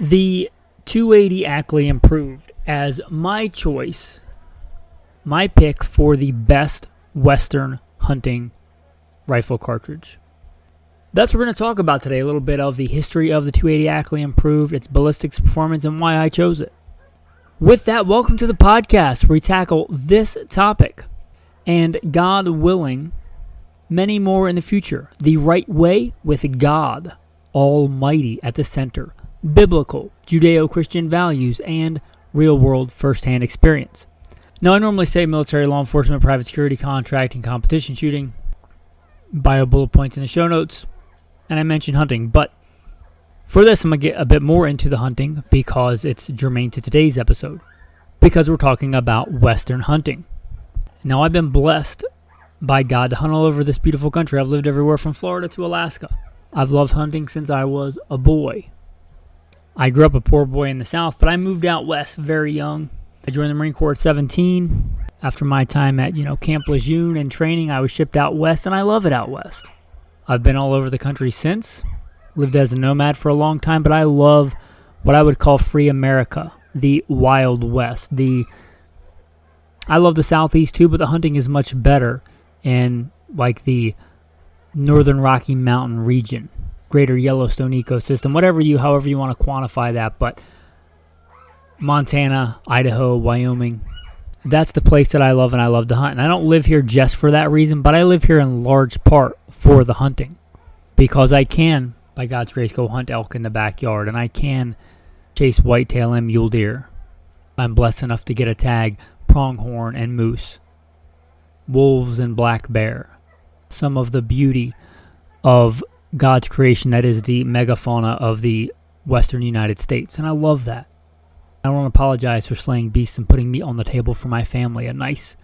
The 280 Ackley Improved as my choice, my pick for the best Western hunting rifle cartridge. That's what we're going to talk about today, a little bit of the history of the 280 Ackley Improved, its ballistics performance, and why I chose it. With that, welcome to the podcast where we tackle this topic and, God willing, many more in the future. The right way with God Almighty at the center. Biblical, Judeo-Christian values, and real-world first-hand experience. Now, I normally say military, law enforcement, private security, contracting, competition shooting, bio bullet points in the show notes, and I mentioned hunting. But for this, I'm going to get a bit more into the hunting because it's germane to today's episode, because we're talking about Western hunting. Now, I've been blessed by God to hunt all over this beautiful country. I've lived everywhere from Florida to Alaska. I've loved hunting since I was a boy. I grew up a poor boy in the South, but I moved out west very young. I joined the Marine Corps at 17. After my time at, Camp Lejeune and training, I was shipped out west, and I love it out west. I've been all over the country since. Lived as a nomad for a long time, but I love what I would call free America, the Wild West. I love the Southeast too, but the hunting is much better in like the Northern Rocky Mountain region. Greater Yellowstone ecosystem, however you want to quantify that, but Montana, Idaho, Wyoming, that's the place that I love and I love to hunt. And I don't live here just for that reason, but I live here in large part for the hunting because I can, by God's grace, go hunt elk in the backyard and I can chase whitetail and mule deer. I'm blessed enough to get a tag pronghorn and moose, wolves and black bear. Some of the beauty of God's creation, that is the megafauna of the western United States. And I love that. I don't want to apologize for slaying beasts and putting meat on the table for my family, a nice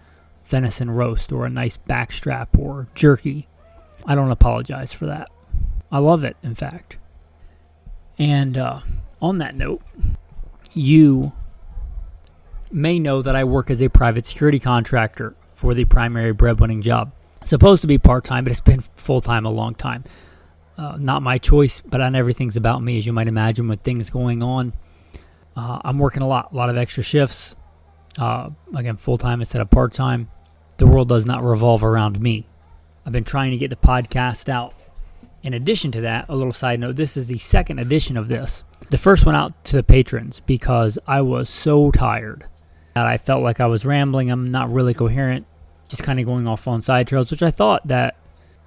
venison roast or a nice backstrap or jerky. I don't apologize for that. I love it, in fact. And on that note, you may know that I work as a private security contractor for the primary breadwinning job. It's supposed to be part-time, but it's been full-time a long time. Not my choice, but not everything's about me, as you might imagine, with things going on. I'm working a lot of extra shifts. Again, full-time instead of part-time. The world does not revolve around me. I've been trying to get the podcast out. In addition to that, a little side note, this is the second edition of this. The first one out to the patrons because I was so tired that I felt like I was rambling. I'm not really coherent, just kind of going off on side trails, which I thought that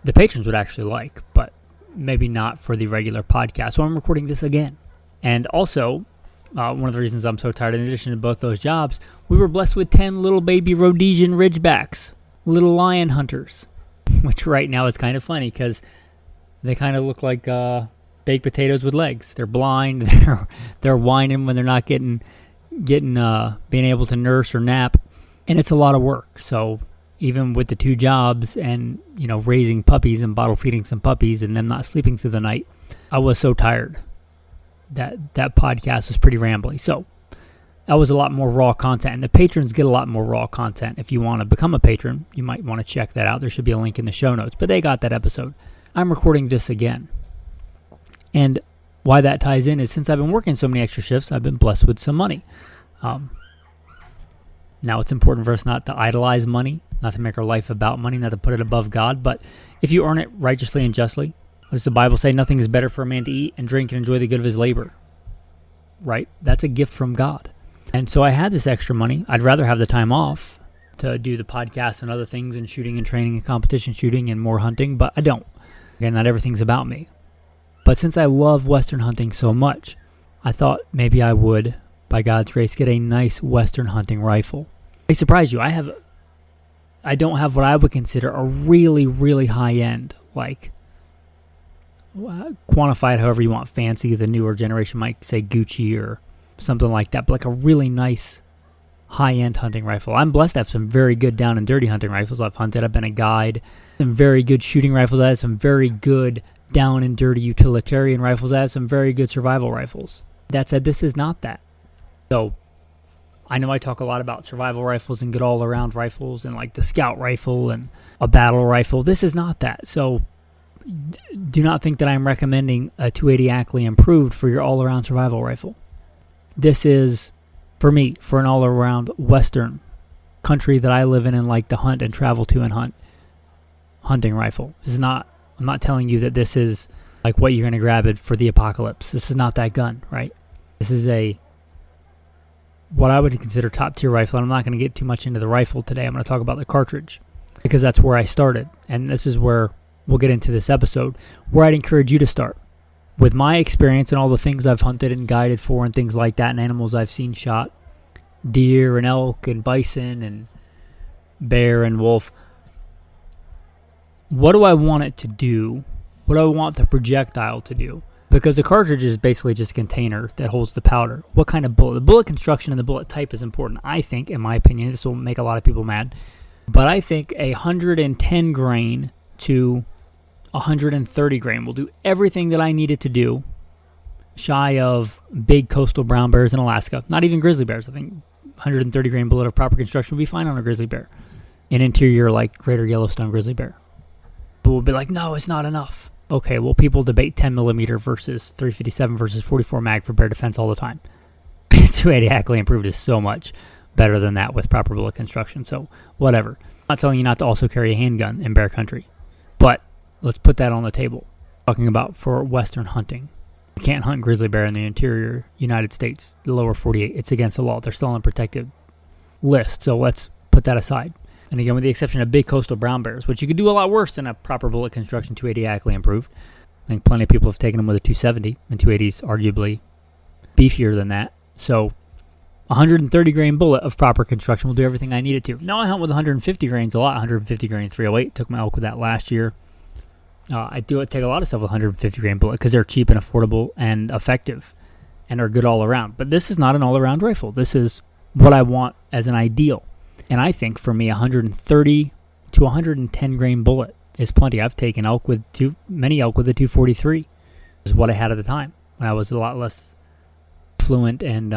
the patrons would actually like, but maybe not for the regular podcast. So I'm recording this again. And also, one of the reasons I'm so tired, in addition to both those jobs, we were blessed with 10 little baby Rhodesian Ridgebacks, little lion hunters, which right now is kind of funny because they kind of look like baked potatoes with legs. They're blind. They're whining when they're not getting being able to nurse or nap, and it's a lot of work. So even with the two jobs and, raising puppies and bottle feeding some puppies and them not sleeping through the night, I was so tired that podcast was pretty rambly. So that was a lot more raw content, and the patrons get a lot more raw content. If you want to become a patron, you might want to check that out. There should be a link in the show notes, but they got that episode. I'm recording this again. And why that ties in is since I've been working so many extra shifts, I've been blessed with some money. Now, it's important for us not to idolize money, not to make our life about money, not to put it above God. But if you earn it righteously and justly, as the Bible says, nothing is better for a man to eat and drink and enjoy the good of his labor. Right? That's a gift from God. And so I had this extra money. I'd rather have the time off to do the podcast and other things and shooting and training and competition shooting and more hunting, but I don't. Again, not everything's about me. But since I love Western hunting so much, I thought maybe I would, by God's grace, get a nice Western hunting rifle. I surprise you, I don't have what I would consider a really, really high-end, quantify it however you want, fancy. The newer generation might say Gucci or something like that, but like a really nice high-end hunting rifle. I'm blessed to have some very good down and dirty hunting rifles I've hunted. I've been a guide. Some very good shooting rifles. I have some very good down and dirty utilitarian rifles. I have some very good survival rifles. That said, this is not that. So I know I talk a lot about survival rifles and good all-around rifles and like the scout rifle and a battle rifle. This is not that. So do not think that I'm recommending a 280 Ackley improved for your all-around survival rifle. This is, for me, for an all-around Western country that I live in and like to hunt and travel to and hunt, hunting rifle. This is not, I'm not telling you that this is like what you're going to grab it for the apocalypse. This is not that gun, right? This is what I would consider top-tier rifle, and I'm not going to get too much into the rifle today. I'm going to talk about the cartridge, because that's where I started, and this is where we'll get into this episode, where I'd encourage you to start. With my experience and all the things I've hunted and guided for and things like that, and animals I've seen shot, deer and elk and bison and bear and wolf, what do I want it to do? What do I want the projectile to do? Because the cartridge is basically just a container that holds the powder. What kind of bullet? The bullet construction and the bullet type is important. I think, in my opinion, this will make a lot of people mad, but I think 110 grain to 130 grain will do everything that I need it to do, shy of big coastal brown bears in Alaska. Not even grizzly bears. I think 130 grain bullet of proper construction will be fine on a grizzly bear. An interior like greater Yellowstone grizzly bear. But we'll be like, no, it's not enough. Okay, well, people debate 10 millimeter versus 357 versus 44 mag for bear defense all the time. 280 Ackley improved is so much better than that with proper bullet construction. So whatever. I'm not telling you not to also carry a handgun in bear country, but let's put that on the table. Talking about for Western hunting. You can't hunt grizzly bear in the interior United States, the lower 48. It's against the law. They're still on a protected list. So let's put that aside. And again, with the exception of big coastal brown bears, which you could do a lot worse than a proper bullet construction 280 Ackley improved. I think plenty of people have taken them with a 270, and 280 is arguably beefier than that. So 130 grain bullet of proper construction will do everything I need it to. Now I hunt with 150 grains a lot. 150 grain 308. Took my elk with that last year. I take a lot of stuff with 150 grain bullet because they're cheap and affordable and effective and are good all around. But this is not an all around rifle. This is what I want as an ideal. And I think for me, 130 to 110 grain bullet is plenty. I've taken many elk with a 243. This is what I had at the time when I was a lot less fluent and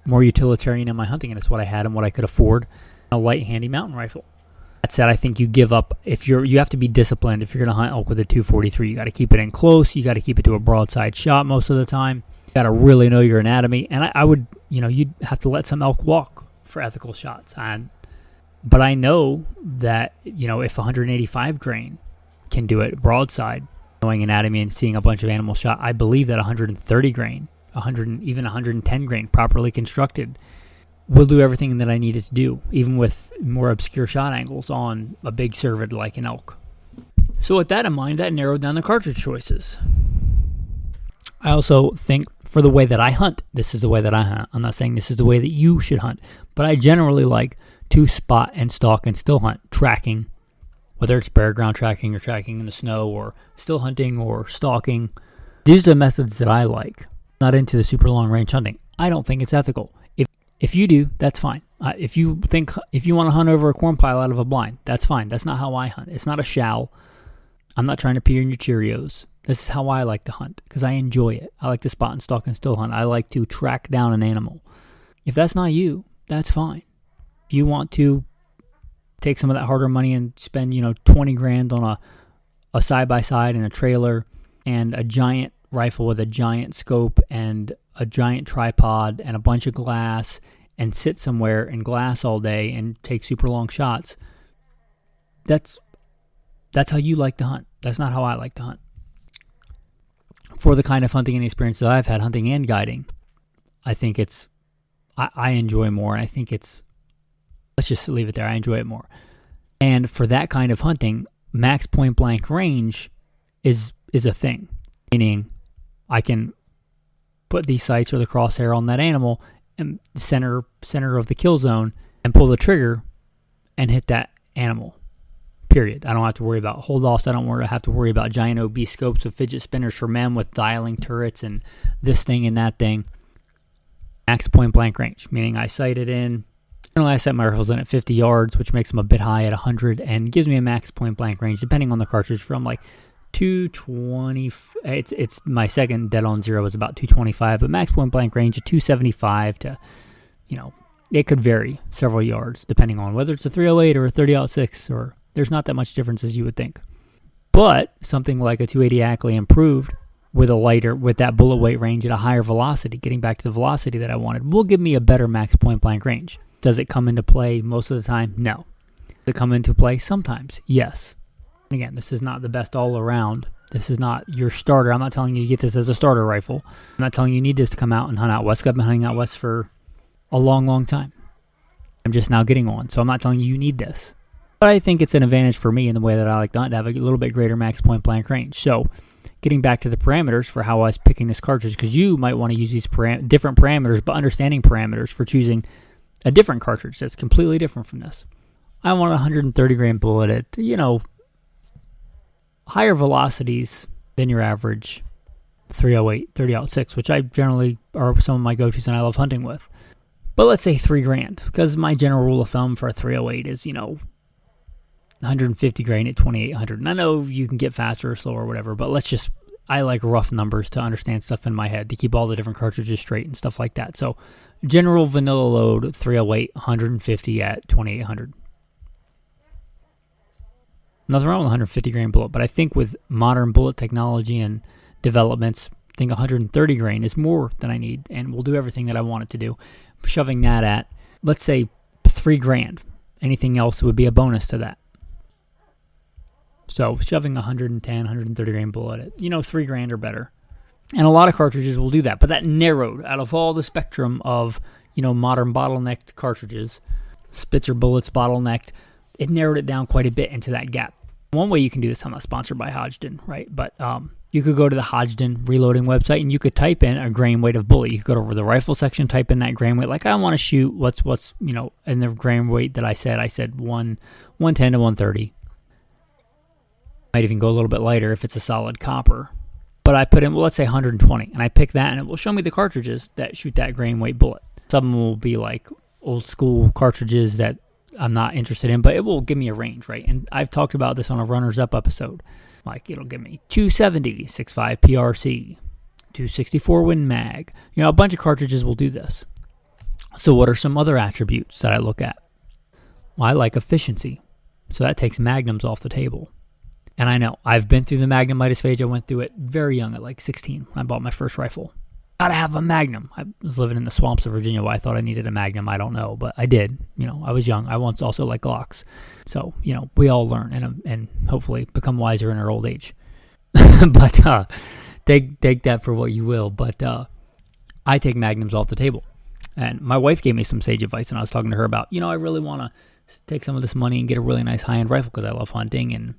more utilitarian in my hunting. And it's what I had and what I could afford. A light, handy mountain rifle. That said, I think you give up you have to be disciplined if you're going to hunt elk with a 243. You got to keep it in close. You got to keep it to a broadside shot most of the time. You got to really know your anatomy. And I would, you'd have to let some elk walk for ethical shots. But I know that, if 185 grain can do it broadside, knowing anatomy and seeing a bunch of animals shot, I believe that 130 grain, even 110 grain properly constructed will do everything that I need it to do, even with more obscure shot angles on a big cervid like an elk. So with that in mind, that narrowed down the cartridge choices. I also think for the way that I hunt, this is the way that I hunt. I'm not saying this is the way that you should hunt, but I generally like to spot and stalk and still hunt, tracking, whether it's bare ground tracking or tracking in the snow or still hunting or stalking. These are the methods that I like. Not into the super long range hunting. I don't think it's ethical. If you do, that's fine. If you want to hunt over a corn pile out of a blind, that's fine. That's not how I hunt. It's not a shall. I'm not trying to pee in your Cheerios. This is how I like to hunt because I enjoy it. I like to spot and stalk and still hunt. I like to track down an animal. If that's not you, that's fine. If you want to take some of that harder money and spend, 20 grand on a side-by-side and a trailer and a giant rifle with a giant scope and a giant tripod and a bunch of glass and sit somewhere in glass all day and take super long shots, that's how you like to hunt. That's not how I like to hunt. For the kind of hunting and experience that I've had hunting and guiding, I think I enjoy more, and I think let's just leave it there. I enjoy it more. And for that kind of hunting, max point blank range is a thing, meaning I can put these sights or the crosshair on that animal and center of the kill zone and pull the trigger and hit that animal. Period. I don't have to worry about hold-offs. I don't have to worry about giant OB scopes with fidget spinners for men with dialing turrets and this thing and that thing. Max point blank range, meaning I sight it in. Generally, I set my rifles in at 50 yards, which makes them a bit high at 100 and gives me a max point blank range, depending on the cartridge, from like 220. It's my second dead on zero is about 225, but max point blank range of 275 to, it could vary several yards depending on whether it's a 308 or a 30-06, or there's not that much difference as you would think. But something like a 280 Ackley improved with that bullet weight range at a higher velocity, getting back to the velocity that I wanted, will give me a better max point blank range. Does it come into play most of the time? No. Does it come into play sometimes? Yes. Again, this is not the best all around. This is not your starter. I'm not telling you to get this as a starter rifle. I'm not telling you need this to come out and hunt out west. I've been hunting out west for a long, long time. I'm just now getting one, so I'm not telling you need this. But I think it's an advantage for me in the way that I like to hunt, to have a little bit greater max point blank range. So getting back to the parameters for how I was picking this cartridge, because you might want to use these different parameters, but understanding parameters for choosing a different cartridge that's completely different from this. I want a 130 grain bullet at, higher velocities than your average 308, 30-06, which I generally are some of my go-tos and I love hunting with. But let's say $3,000, because my general rule of thumb for a 308 is, 150 grain at 2800. And I know you can get faster or slower or whatever, but I like rough numbers to understand stuff in my head, to keep all the different cartridges straight and stuff like that. So general vanilla load 308, 150 at 2800. Nothing wrong with 150 grain bullet, but I think with modern bullet technology and developments, I think 130 grain is more than I need and will do everything that I want it to do. Shoving that at, let's say, $3,000. Anything else would be a bonus to that. So shoving 110, 130 grain bullet at, $3,000 or better. And a lot of cartridges will do that, but that narrowed out of all the spectrum of, modern bottlenecked cartridges, Spitzer bullets bottlenecked, it narrowed it down quite a bit into that gap. One way you can do this, I'm not sponsored by Hodgdon, right? But you could go to the Hodgdon reloading website and you could type in a grain weight of bullet. You could go over the rifle section, type in that grain weight. Like I want to shoot what's in the grain weight that I said 110 to 130. Might even go a little bit lighter if it's a solid copper. But I put in, let's say 120, and I pick that, and it will show me the cartridges that shoot that grain weight bullet. Some of them will be like old school cartridges that I'm not interested in, but it will give me a range, right? And I've talked about this on a Runners Up episode. Like it'll give me 270, 6.5 PRC, 264 Win Mag. A bunch of cartridges will do this. So what are some other attributes that I look at? Well, I like efficiency. So that takes magnums off the table. And I know, I've been through the magnum-itis phase. I went through it very young at like 16 when I bought my first rifle. Gotta have a magnum. I was living in the swamps of Virginia where I thought I needed a magnum. I don't know, but I did. I was young. I once also liked Glocks. So, we all learn and hopefully become wiser in our old age. But take that for what you will. But I take magnums off the table. And my wife gave me some sage advice, and I was talking to her about, I really want to take some of this money and get a really nice high-end rifle because I love hunting, and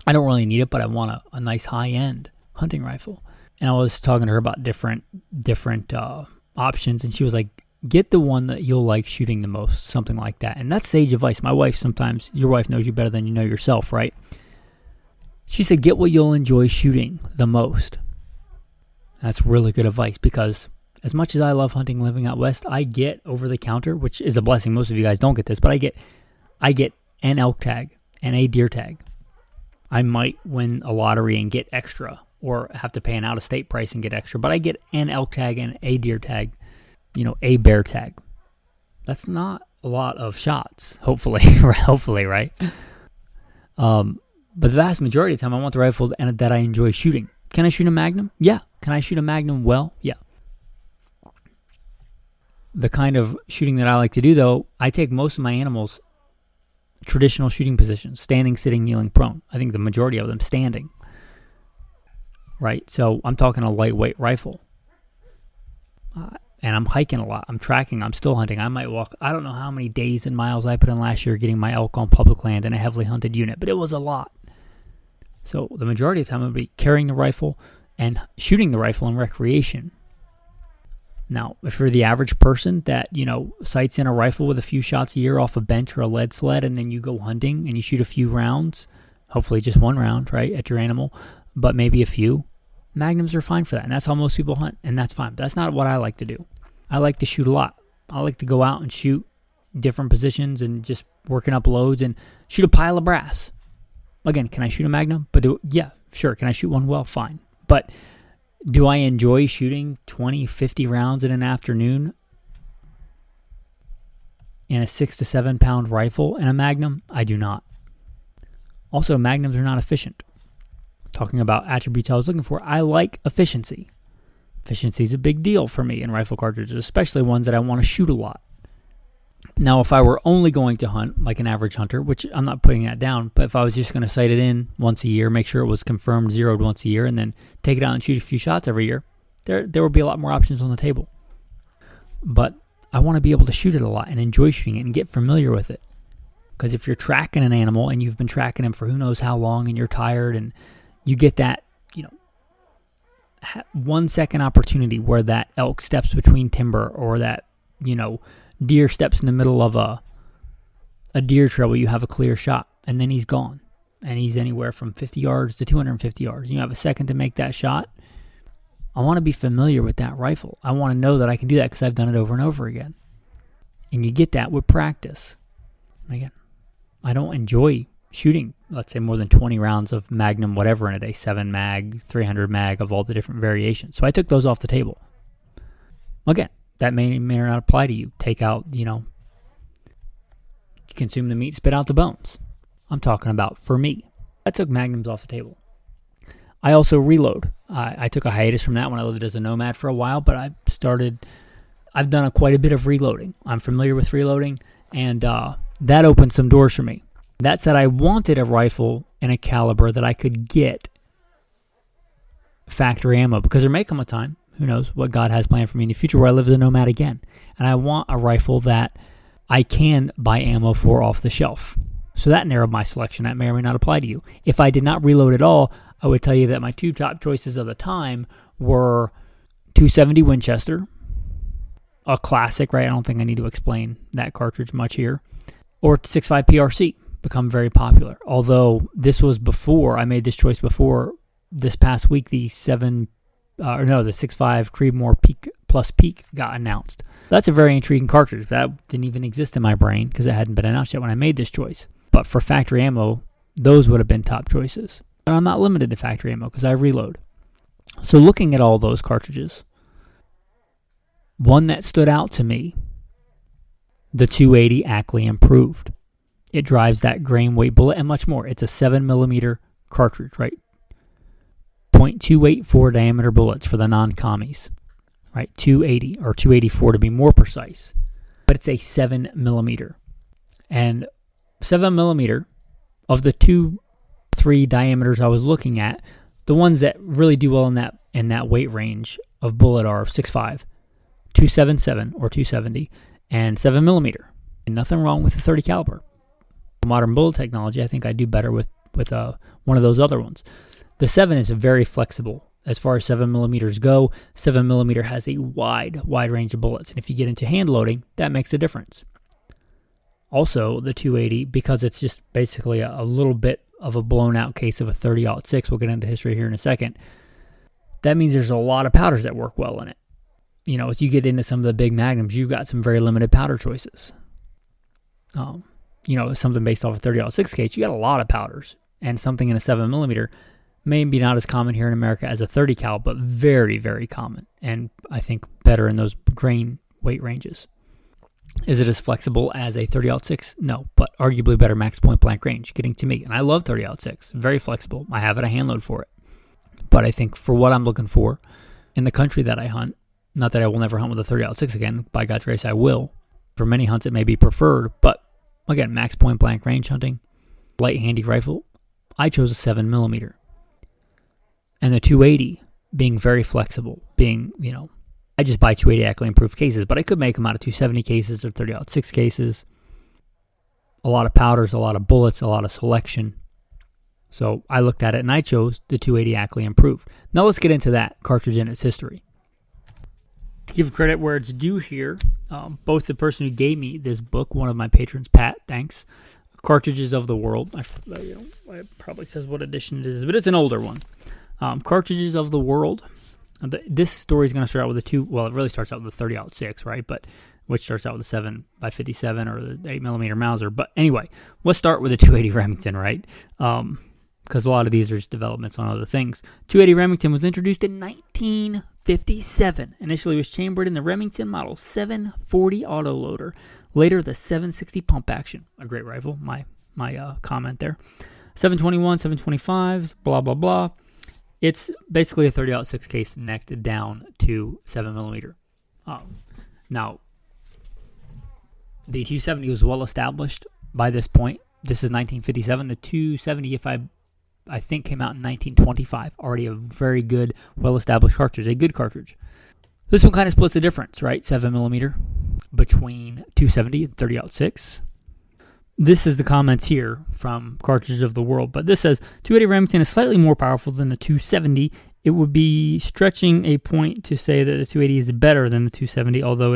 I don't really need it, but I want a nice high-end hunting rifle. And I was talking to her about different options, and she was like, get the one that you'll like shooting the most, something like that. And that's sage advice. My wife sometimes, your wife knows you better than you know yourself, right? She said, get what you'll enjoy shooting the most. That's really good advice, because as much as I love hunting living out west, I get over the counter, which is a blessing. Most of you guys don't get this, but I get an elk tag and a deer tag. I might win a lottery and get extra, or have to pay an out-of-state price and get extra, but I get an elk tag and a deer tag, a bear tag. That's not a lot of shots, hopefully, right? But the vast majority of the time, I want the rifles that I enjoy shooting. Can I shoot a Magnum? Yeah. Can I shoot a Magnum well? Yeah. The kind of shooting that I like to do, though, I take most of my animals traditional shooting positions, standing, sitting, kneeling, prone. I think the majority of them standing. Right? So I'm talking a lightweight rifle. And I'm hiking a lot. I'm tracking. I'm still hunting. I might walk. I don't know how many days and miles I put in last year getting my elk on public land in a heavily hunted unit, but it was a lot. So the majority of the time I'll be carrying the rifle and shooting the rifle in recreation. Now, if you're the average person that, sights in a rifle with a few shots a year off a bench or a lead sled, and then you go hunting and you shoot a few rounds, hopefully just one round, right, at your animal, but maybe a few, Magnums are fine for that. And that's how most people hunt, and that's fine. But that's not what I like to do. I like to shoot a lot. I like to go out and shoot different positions and just working up loads and shoot a pile of brass. Again, can I shoot a Magnum? Yeah, sure. Can I shoot one well? Fine. But do I enjoy shooting 20, 50 rounds in an afternoon in a 6 to 7 pound rifle and a Magnum? I do not. Also, Magnums are not efficient. talking about attributes I was looking for, I like efficiency. Efficiency is a big deal for me in rifle cartridges, especially ones that I want to shoot a lot. Now, if I were only going to hunt like an average hunter, which I'm not putting that down, but if I was just going to sight it in once a year, make sure it was confirmed zeroed once a year, and then take it out and shoot a few shots every year, there would be a lot more options on the table. But I want to be able to shoot it a lot and enjoy shooting it and get familiar with it. Because if you're tracking an animal and you've been tracking him for who knows how long and you're tired and you get that, 1 second opportunity where that elk steps between timber or that, deer steps in the middle of a deer trail where you have a clear shot and then he's gone. And he's anywhere from 50 yards to 250 yards. You have a second to make that shot. I want to be familiar with that rifle. I want to know that I can do that because I've done it over and over again. And you get that with practice. And again, I don't enjoy shooting, let's say, more than 20 rounds of Magnum whatever in a day, 7 mag, 300 mag of all the different variations. So I took those off the table. Again, that may or may not apply to you. Take out, consume the meat, spit out the bones. I'm talking about for me. I took Magnums off the table. I also reload. I took a hiatus from that when I lived as a nomad for a while, but I've done quite a bit of reloading. I'm familiar with reloading, and that opened some doors for me. That said, I wanted a rifle in a caliber that I could get factory ammo, because there may come a time, who knows what God has planned for me in the future, where I live as a nomad again. And I want a rifle that I can buy ammo for off the shelf. So that narrowed my selection. That may or may not apply to you. If I did not reload at all, I would tell you that my two top choices of the time were 270 Winchester, a classic, right? I don't think I need to explain that cartridge much here, or 6.5 PRC, become very popular. Although this was before, I made this choice before this past week, the 6.5 Creedmoor Peak Plus Peak got announced. That's a very intriguing cartridge. That didn't even exist in my brain because it hadn't been announced yet when I made this choice. But for factory ammo, those would have been top choices. But I'm not limited to factory ammo because I reload. So looking at all those cartridges, one that stood out to me, the 280 Ackley Improved. It drives that grain weight bullet and much more. It's a 7mm cartridge, right? 0.284 diameter bullets for the non-commies, right? 280 or 284 to be more precise. But it's a 7mm. And 7mm of the 2-3 diameters I was looking at, the ones that really do well in that weight range of bullet are 6.5, 277 or 270, and 7mm. And nothing wrong with the 30 caliber. Modern bullet technology, I think I do better with one of those other ones. The 7 is very flexible. As far as 7mm go, 7mm has a wide range of bullets. And if you get into hand loading, that makes a difference. Also, the 280, because it's just basically a little bit of a blown out case of a 30-06, we'll get into history here in a second, that means there's a lot of powders that work well in it. If you get into some of the big Magnums, you've got some very limited powder choices. Something based off a 30-06 case, you got a lot of powders. And something in a 7mm maybe not as common here in America as a 30 cal, but very, very common. And I think better in those grain weight ranges. Is it as flexible as a 30-06? No, but arguably better max point blank range, getting to me. And I love 30-06, very flexible. I have it, a hand load for it. But I think for what I'm looking for in the country that I hunt, not that I will never hunt with a 30-06 again, by God's grace I will. For many hunts it may be preferred, but again, max point blank range hunting, light handy rifle, I chose a 7mm. And the 280 being very flexible, I just buy 280 Ackley Improved cases, but I could make them out of 270 cases or 30-06 cases. A lot of powders, a lot of bullets, a lot of selection. So I looked at it and I chose the 280 Ackley Improved. Now let's get into that cartridge and its history. To give credit where it's due here, both the person who gave me this book, one of my patrons, Pat, thanks, Cartridges of the World. It probably says what edition it is, but it's an older one. Cartridges of the World. This story is going to start out with it really starts out with the 30-06, right? But which starts out with the 7x57 or the 8mm Mauser. But anyway, let's start with the 280 Remington, right? Because a lot of these are just developments on other things. 280 Remington was introduced in 1957. Initially, it was chambered in the Remington Model 740 autoloader. Later, the 760 pump action. A great rifle, my comment there. 721, 725s, blah, blah, blah. It's basically a 30-06 case necked down to 7mm. Now, the 270 was well established by this point. This is 1957. The 270, if I think, came out in 1925. Already a very good, well-established cartridge, a good cartridge. This one kind of splits the difference, right? 7mm between 270 and 30-06. This is the comments here from Cartridge of the World. But this says, 280 Remington is slightly more powerful than the 270. It would be stretching a point to say that the 280 is better than the 270, although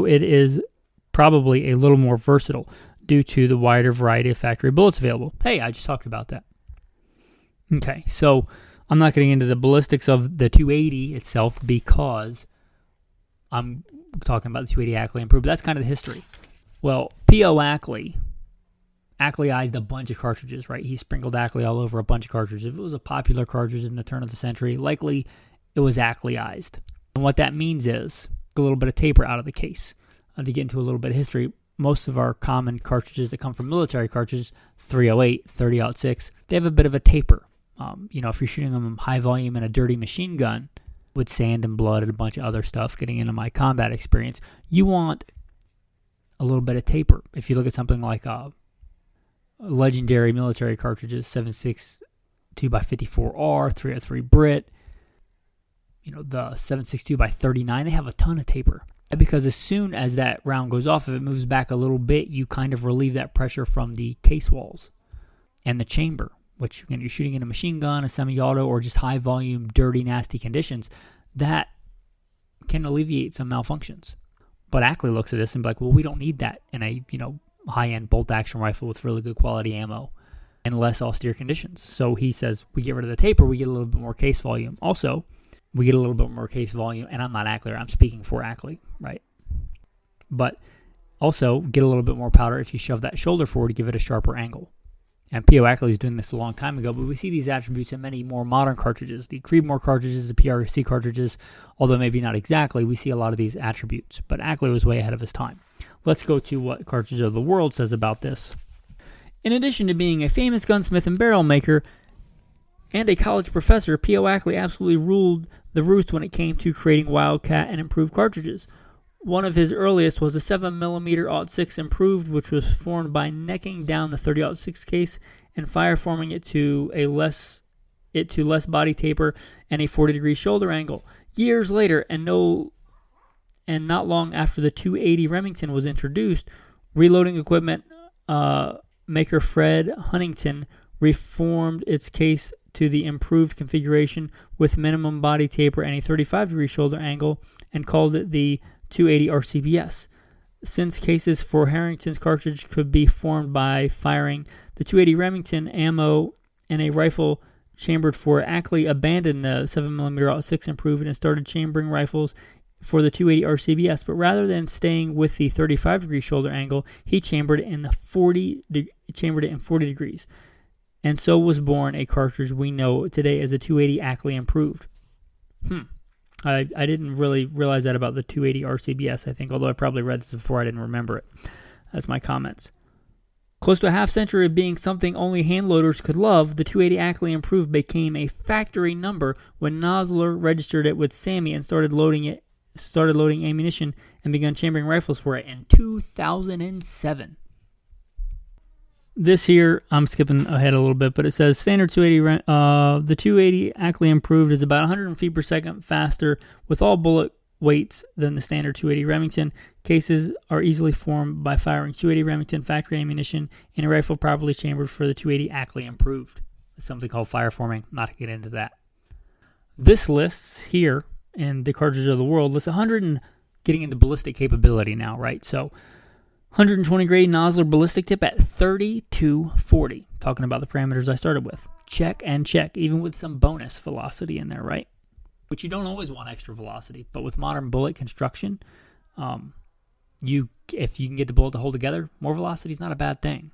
it is probably a little more versatile due to the wider variety of factory bullets available. Hey, I just talked about that. Okay, so I'm not getting into the ballistics of the 280 itself because I'm talking about the 280 Ackley improved. That's kind of the history. Well, P.O. Ackleyized a bunch of cartridges, right? He sprinkled Ackley all over a bunch of cartridges. If it was a popular cartridge in the turn of the century, likely it was Ackleyized. And what that means is a little bit of taper out of the case. To get into a little bit of history, most of our common cartridges that come from military cartridges, 308, 30-06, they have a bit of a taper. If you're shooting them high volume in a dirty machine gun with sand and blood and a bunch of other stuff, getting into my combat experience, you want a little bit of taper. If you look at something like legendary military cartridges, 7.62x54R, 303 Brit, the 7.62x39, they have a ton of taper. Because as soon as that round goes off, if it moves back a little bit, you kind of relieve that pressure from the case walls and the chamber, which, again, you're shooting in a machine gun, a semi-auto, or just high volume, dirty, nasty conditions, that can alleviate some malfunctions. But Ackley looks at this and be like, well, we don't need that in a, high-end bolt-action rifle with really good quality ammo and less austere conditions. So he says, we get rid of the taper, we get a little bit more case volume. Also, we get a little bit more case volume, and I'm not Ackley, I'm speaking for Ackley, right? But also, get a little bit more powder if you shove that shoulder forward to give it a sharper angle. And P.O. Ackley is doing this a long time ago, but we see these attributes in many more modern cartridges. The Creedmoor cartridges, the PRC cartridges, although maybe not exactly, we see a lot of these attributes. But Ackley was way ahead of his time. Let's go to what Cartridge of the World says about this. In addition to being a famous gunsmith and barrel maker and a college professor, P.O. Ackley absolutely ruled the roost when it came to creating Wildcat and improved cartridges. One of his earliest was a 7mm 06 improved, which was formed by necking down the 30-06 case and fire forming it to less body taper and a 40-degree shoulder angle. Years later, and not long after the 280 Remington was introduced, reloading equipment maker Fred Huntington reformed its case to the improved configuration with minimum body taper and a 35-degree shoulder angle and called it the 280 RCBS. Since cases for Harrington's cartridge could be formed by firing the 280 Remington ammo in a rifle chambered for, Ackley abandoned the 7mm 06 improved and started chambering rifles for the 280 RCBS, but rather than staying with the 35-degree shoulder angle, he chambered it in 40 degrees. And so was born a cartridge we know today as a 280 Ackley improved. I didn't really realize that about the 280 RCBS, I think, although I probably read this before, I didn't remember it. That's my comments. Close to a half century of being something only handloaders could love, the 280 Ackley improved became a factory number when Nosler registered it with Sammy and started loading ammunition and began chambering rifles for it in 2007. This here, I'm skipping ahead a little bit, but it says standard 280, the 280 Ackley improved is about 100 feet per second faster with all bullet weights than the standard 280 Remington. Cases are easily formed by firing 280 Remington factory ammunition in a rifle properly chambered for the 280 Ackley improved. It's something called fire forming, not to get into that. This lists here in the Cartridge of the World, lists 100 and getting into ballistic capability now, right? So 120 grade Nosler ballistic tip at 3240. Talking about the parameters I started with. Check and check, even with some bonus velocity in there, right? Which you don't always want extra velocity, but with modern bullet construction, if you can get the bullet to hold together, more velocity is not a bad thing.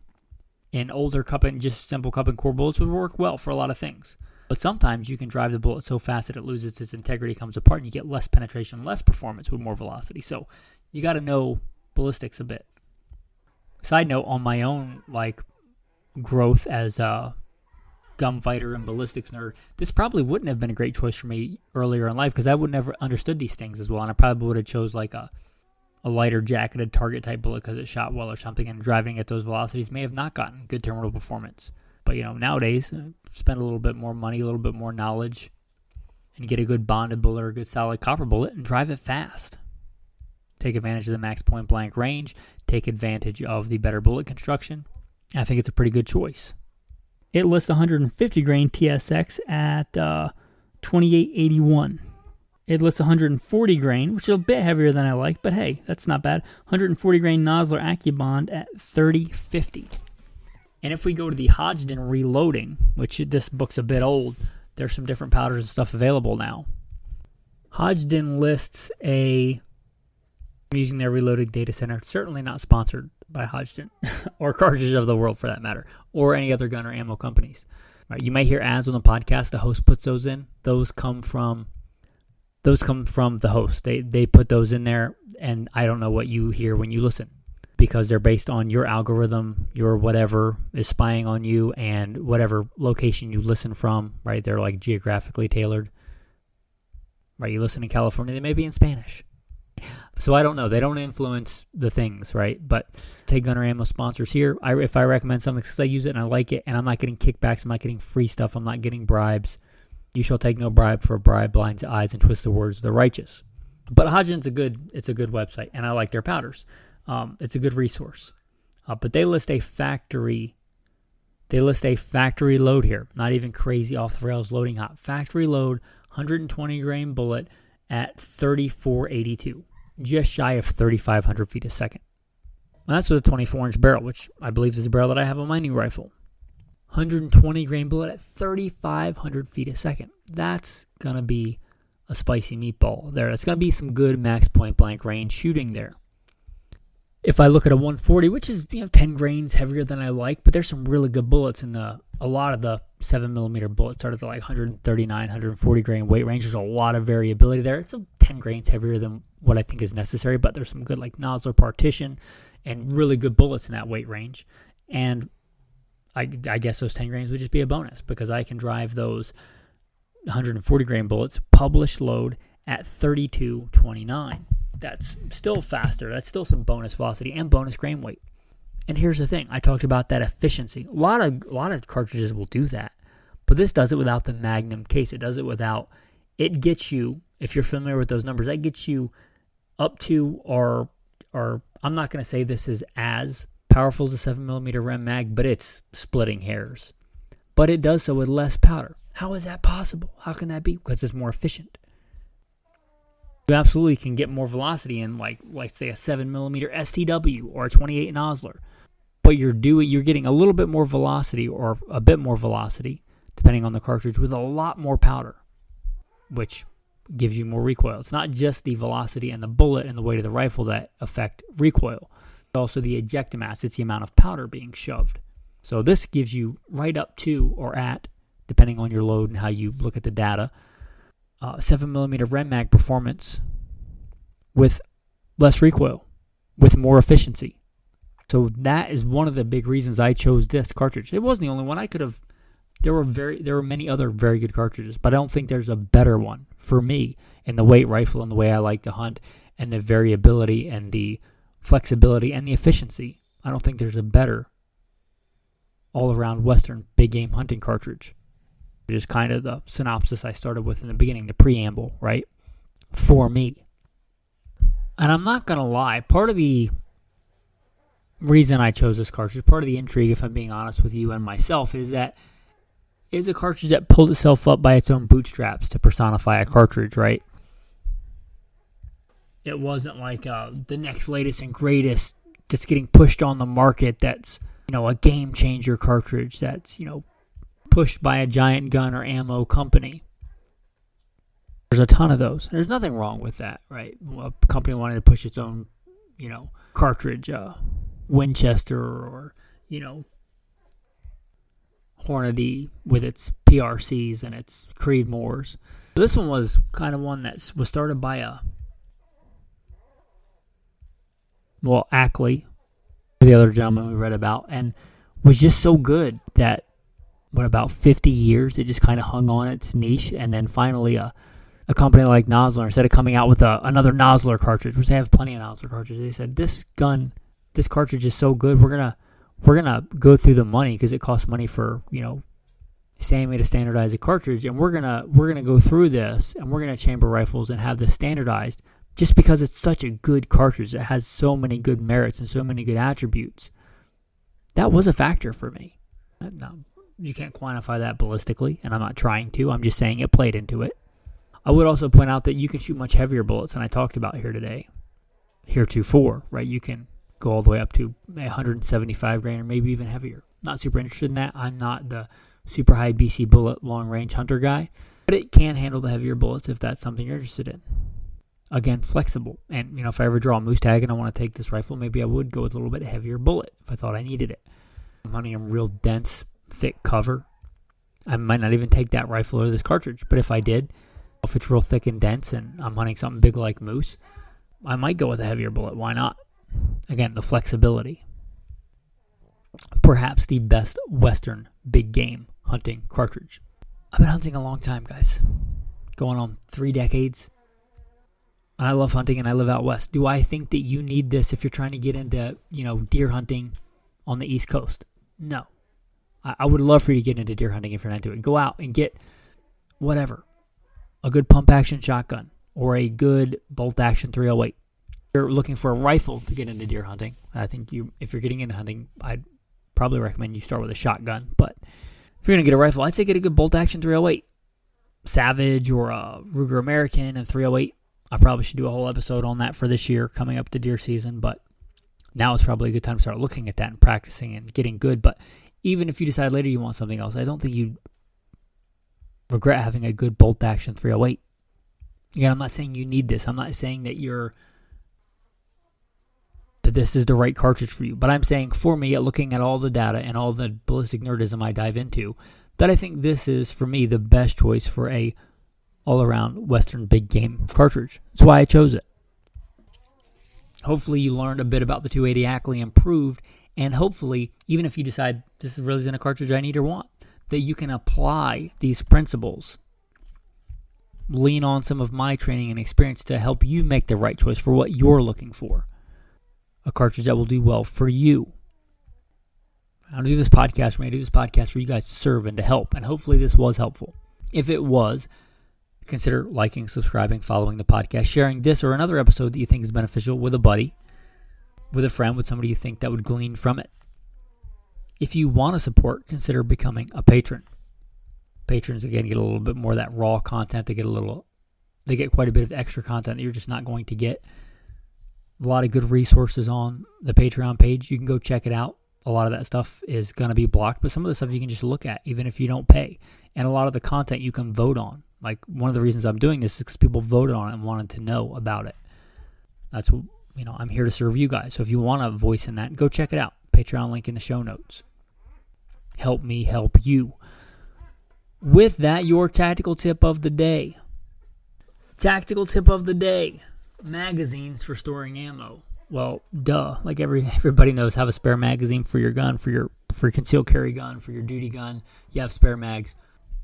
And older just simple cup and core bullets would work well for a lot of things. But sometimes you can drive the bullet so fast that it loses its integrity, comes apart, and you get less penetration, less performance with more velocity. So you got to know ballistics a bit. Side note, on my own growth as gunfighter and ballistics nerd, this probably wouldn't have been a great choice for me earlier in life because I would never understood these things as well, and I probably would have chose like a lighter jacketed target type bullet because it shot well or something, and driving at those velocities may have not gotten good terminal performance. But nowadays, spend a little bit more money, a little bit more knowledge, and get a good bonded bullet or a good solid copper bullet and drive it fast. Take advantage of the max point blank range, take advantage of the better bullet construction. I think it's a pretty good choice. It lists 150 grain TSX at 2881. It lists 140 grain, which is a bit heavier than I like, but hey, that's not bad. 140 grain Nosler AccuBond at 3050. And if we go to the Hodgdon Reloading, which this book's a bit old, there's some different powders and stuff available now. Hodgdon lists I'm using their Reloading data center. Certainly not sponsored by Hodgdon or Cartridge of the world for that matter, or any other gun or ammo companies. Right, you might hear ads on the podcast. The host puts those in. Those come from the host. They put those in there, and I don't know what you hear when you listen because they're based on your algorithm, your whatever is spying on you, and whatever location you listen from, right? They're like geographically tailored. Right, you listen in California, they may be in Spanish. So I don't know. They don't influence the things, right? But take gun or ammo sponsors here. If I recommend something because I use it and I like it, and I'm not getting kickbacks, I'm not getting free stuff, I'm not getting bribes. You shall take no bribe, for a bribe blinds the eyes and twists the words of the righteous. But Hodgdon's it's a good website, and I like their powders. It's a good resource. But they list a factory load here. Not even crazy off the rails loading hot. Factory load, 120 grain bullet at 3482. Just shy of 3,500 feet a second. And that's with a 24-inch barrel, which I believe is the barrel that I have on my new rifle. 120 grain bullet at 3,500 feet a second. That's going to be a spicy meatball there. That's going to be some good max point blank range shooting there. If I look at a 140, which is 10 grains heavier than I like, but there's some really good bullets in a lot of the 7mm bullets start at like 139, 140 grain weight range. There's a lot of variability there. It's 10 grains heavier than what I think is necessary, but there's some good like Nosler partition and really good bullets in that weight range. And I guess those 10 grains would just be a bonus because I can drive those 140 grain bullets published load at 32.29. That's still faster. That's still some bonus velocity and bonus grain weight. And here's the thing. I talked about that efficiency. A lot of cartridges will do that. But this does it without the Magnum case. It does it without. It gets you, if you're familiar with those numbers, that gets you up to or I'm not going to say this is as powerful as a 7mm Rem mag, but it's splitting hairs. But it does so with less powder. How is that possible? How can that be? Because it's more efficient. You absolutely can get more velocity in like say a 7mm STW or a 28 Nosler. But you're getting a little bit more velocity or a bit more velocity, depending on the cartridge, with a lot more powder, which gives you more recoil. It's not just the velocity and the bullet and the weight of the rifle that affect recoil. It's also the ejecta mass. It's the amount of powder being shoved. So this gives you right up to or at, depending on your load and how you look at the data, 7mm Rem mag performance with less recoil, with more efficiency. So that is one of the big reasons I chose this cartridge. It wasn't the only one. There were many other very good cartridges, but I don't think there's a better one for me in the weight rifle and the way I like to hunt and the variability and the flexibility and the efficiency. I don't think there's a better all-around Western big game hunting cartridge. Which is kind of the synopsis I started with in the beginning, the preamble, right? For me. And I'm not going to lie, part of the reason I chose this cartridge, part of the intrigue, if I'm being honest with you and myself, is that it's a cartridge that pulled itself up by its own bootstraps to personify a cartridge, right? It wasn't like the next latest and greatest that's getting pushed on the market that's, a game changer cartridge that's, pushed by a giant gun or ammo company. There's a ton of those. There's nothing wrong with that, right? A company wanted to push its own, cartridge, Winchester or, Hornady with its PRCs and its Creedmoors. This one was kind of one that was started by Ackley, the other gentleman we read about, and was just so good that about 50 years. It just kind of hung on its niche, and then finally a company like Nosler, instead of coming out with another Nosler cartridge, which they have plenty of Nosler cartridges, they said, this cartridge is so good, we're gonna go through the money, because it costs money for, SAMI to standardize a cartridge, and we're gonna go through this, and we're gonna chamber rifles and have this standardized, just because it's such a good cartridge. It has so many good merits and so many good attributes. That was a factor for me. Now, you can't quantify that ballistically, and I'm not trying to. I'm just saying it played into it. I would also point out that you can shoot much heavier bullets than I talked about here today. Heretofore, right? You can go all the way up to 175 grain or maybe even heavier. Not super interested in that. I'm not the super high BC bullet long range hunter guy, but it can handle the heavier bullets if that's something you're interested in. Again, flexible. And, if I ever draw a moose tag and I want to take this rifle, maybe I would go with a little bit heavier bullet if I thought I needed it. I'm hunting a real dense, thick cover. I might not even take that rifle or this cartridge, but if I did, if it's real thick and dense and I'm hunting something big like moose, I might go with a heavier bullet. Why not? Again, the flexibility. Perhaps the best Western big game hunting cartridge. I've been hunting a long time, guys. Going on 3 decades. And I love hunting and I live out west. Do I think that you need this if you're trying to get into, deer hunting on the East Coast? No. I would love for you to get into deer hunting if you're not doing it. Go out and get whatever. A good pump action shotgun or a good bolt action 308. If you're looking for a rifle to get into deer hunting, I think if you're getting into hunting, I'd probably recommend you start with a shotgun. But if you're going to get a rifle, I'd say get a good bolt action 308. Savage or a Ruger American and 308. I probably should do a whole episode on that for this year, coming up to deer season, but now is probably a good time to start looking at that and practicing and getting good. But even if you decide later you want something else, I don't think you'd regret having a good bolt action 308. Again, I'm not saying you need this. I'm not saying that this is the right cartridge for you. But I'm saying for me, looking at all the data and all the ballistic nerdism I dive into, that I think this is, for me, the best choice for a all-around Western big game cartridge. That's why I chose it. Hopefully you learned a bit about the 280 Ackley improved, and hopefully, even if you decide this really isn't a cartridge I need or want, that you can apply these principles, lean on some of my training and experience to help you make the right choice for what you're looking for. A cartridge that will do well for you. I don't do this podcast for me. I do this podcast for you guys to serve and to help, and hopefully this was helpful. If it was, consider liking, subscribing, following the podcast, sharing this or another episode that you think is beneficial with a buddy, with a friend, with somebody you think that would glean from it. If you want to support, consider becoming a patron. Patrons, again, get a little bit more of that raw content. They get quite a bit of extra content that you're just not going to get. A lot of good resources on the Patreon page. You can go check it out. A lot of that stuff is going to be blocked, but some of the stuff you can just look at, even if you don't pay. And a lot of the content you can vote on. Like, one of the reasons I'm doing this is because people voted on it and wanted to know about it. That's what, I'm here to serve you guys. So if you want a voice in that, go check it out. Patreon link in the show notes. Help me help you. With that, your tactical tip of the day. Tactical tip of the day. Magazines for storing ammo. Well, duh. Like everybody knows, have a spare magazine for your gun, for your concealed carry gun, for your duty gun. You have spare mags.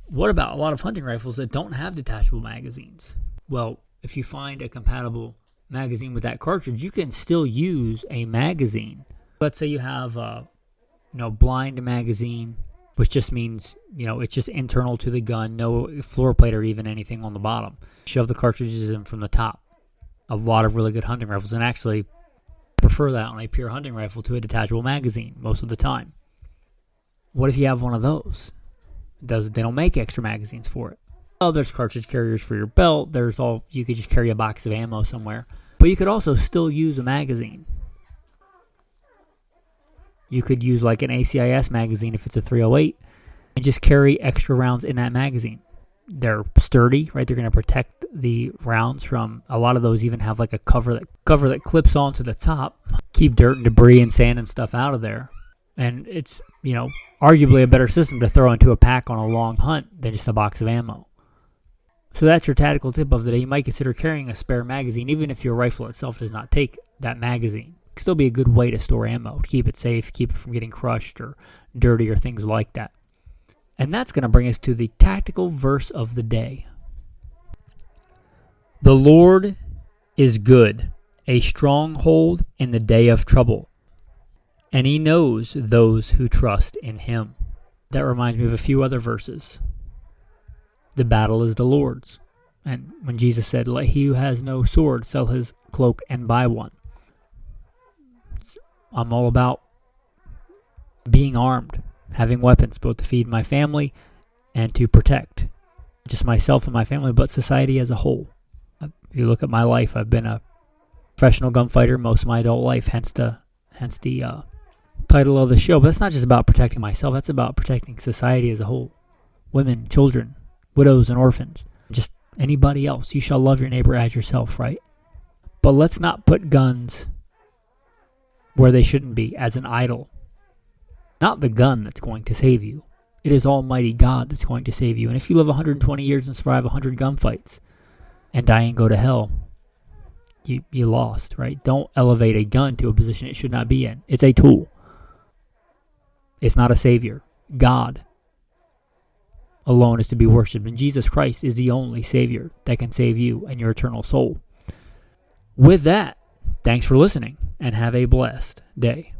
What about a lot of hunting rifles that don't have detachable magazines? Well, if you find a compatible magazine with that cartridge, you can still use a magazine. Let's say you have a blind magazine, which just means, it's just internal to the gun, no floor plate or even anything on the bottom. Shove the cartridges in from the top. A lot of really good hunting rifles, and actually prefer that on a pure hunting rifle to a detachable magazine most of the time. What if you have one of those? They don't make extra magazines for it. Oh, there's cartridge carriers for your belt. You could just carry a box of ammo somewhere. But you could also still use a magazine. You could use like an ACIS magazine if it's a 308 and just carry extra rounds in that magazine. They're sturdy, right? They're going to protect the rounds from, a lot of those even have like a cover that clips onto the top. Keep dirt and debris and sand and stuff out of there. And it's, arguably a better system to throw into a pack on a long hunt than just a box of ammo. So that's your tactical tip of the day. You might consider carrying a spare magazine, even if your rifle itself does not take that magazine. It can still be a good way to store ammo, to keep it safe, keep it from getting crushed or dirty or things like that. And that's going to bring us to the tactical verse of the day. The Lord is good, a stronghold in the day of trouble, and he knows those who trust in him. That reminds me of a few other verses. The battle is the Lord's. And when Jesus said, let he who has no sword sell his cloak and buy one. I'm all about being armed, having weapons, both to feed my family and to protect just myself and my family, but society as a whole. If you look at my life, I've been a professional gunfighter most of my adult life, hence the title of the show. But that's not just about protecting myself, that's about protecting society as a whole. Women, children, widows, and orphans. Just anybody else. You shall love your neighbor as yourself, right? But let's not put guns where they shouldn't be, as an idol. Not the gun that's going to save you. It is Almighty God that's going to save you. And if you live 120 years and survive 100 gunfights and die and go to hell, you lost, right? Don't elevate a gun to a position it should not be in. It's a tool. It's not a savior. God alone is to be worshipped, and Jesus Christ is the only savior that can save you and your eternal soul. With that, thanks for listening, and have a blessed day.